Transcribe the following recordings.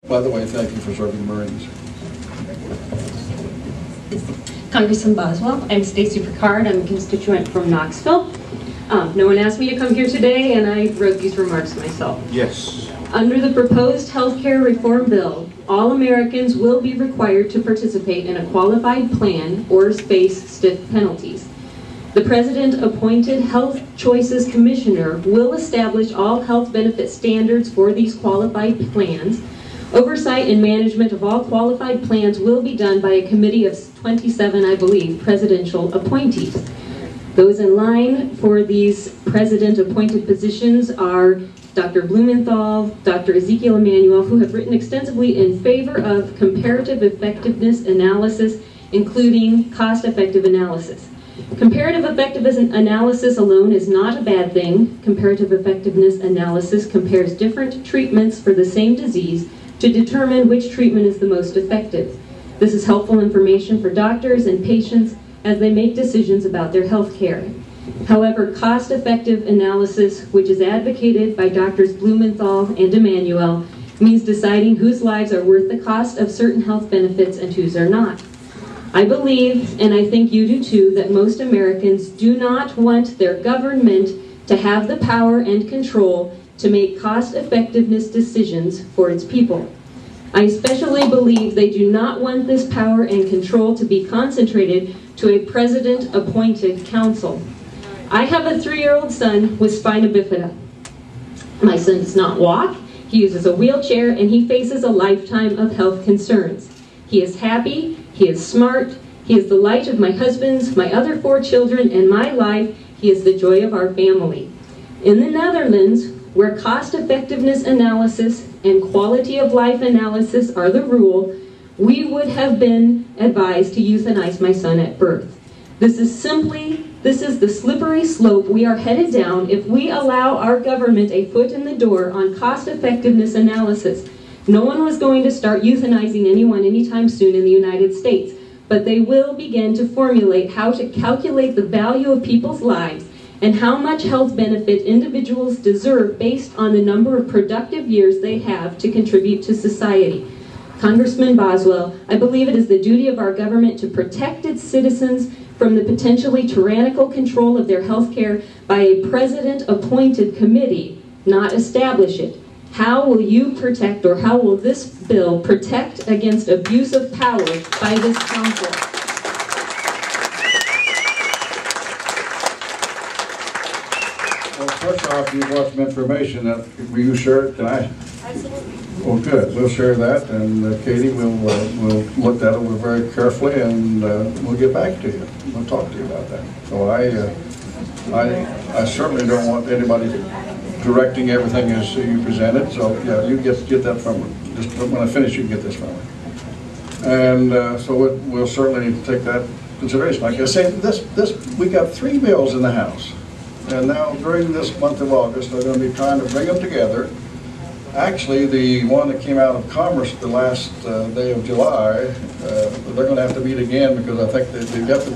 By the way, thank you for serving the Marines. Congressman Boswell, I'm Stacy Picard. I'm a constituent from Knoxville. No one asked me to come here today, and I wrote these remarks myself. Yes. Under the proposed health care reform bill, all Americans will be required to participate in a qualified plan or face stiff penalties. The President-appointed Health Choices Commissioner will establish all health benefit standards for these qualified plans. Oversight and management of all qualified plans will be done by a committee of 27, I believe, presidential appointees. Those in line for these president-appointed positions are Dr. Blumenthal, Dr. Ezekiel Emanuel, who have written extensively in favor of comparative effectiveness analysis, including cost-effective analysis. Comparative effectiveness analysis alone is not a bad thing. Comparative effectiveness analysis compares different treatments for the same disease to determine which treatment is the most effective. This is helpful information for doctors and patients as they make decisions about their health care. However, cost-effective analysis, which is advocated by Drs. Blumenthal and Emanuel, means deciding whose lives are worth the cost of certain health benefits and whose are not. I believe, and I think you do too, that most Americans do not want their government to have the power and control to make cost-effectiveness decisions for its people. I especially believe they do not want this power and control to be concentrated to a president-appointed council. I have a 3-year-old son with spina bifida. My son does not walk, he uses a wheelchair, and he faces a lifetime of health concerns. He is happy, he is smart, he is the light of my husband's, my other 4 children, and my life. He is the joy of our family. In the Netherlands, where cost-effectiveness analysis and quality of life analysis are the rule, we would have been advised to euthanize my son at birth. This is the slippery slope we are headed down if we allow our government a foot in the door on cost-effectiveness analysis. No one was going to start euthanizing anyone anytime soon in the United States, but they will begin to formulate how to calculate the value of people's lives and how much health benefit individuals deserve based on the number of productive years they have to contribute to society. Congressman Boswell, I believe it is the duty of our government to protect its citizens from the potentially tyrannical control of their health care by a president-appointed committee, not establish it. How will you protect, or how will this bill protect against abuse of power by this council? Well, first off, you brought some information. Will you share it? Can I? Absolutely. Well, good. We'll share that, and Katie, we'll look that over very carefully, and we'll get back to you. We'll talk to you about that. So I certainly don't want anybody directing everything as you presented. So yeah, you get that from her. Just when I finish, you can get this from her. And so we'll certainly take that into consideration. Like I say, we got 3 bills in the House. And now, during this month of August, they're going to be trying to bring them together. Actually, the one that came out of Commerce the last day of July, they're going to have to meet again because I think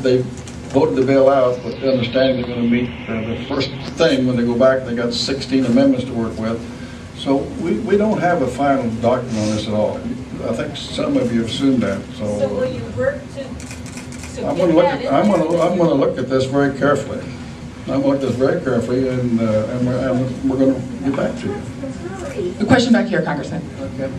they voted the bill out, but the understanding they're going to meet the first thing when they go back. They got 16 amendments to work with. So we don't have a final document on this at all. I think some of you have assumed that. So will you work to I'm going to look at this very carefully. I'm going to look at this very carefully, and we're going to get back to you. The question back here, Congressman. Okay.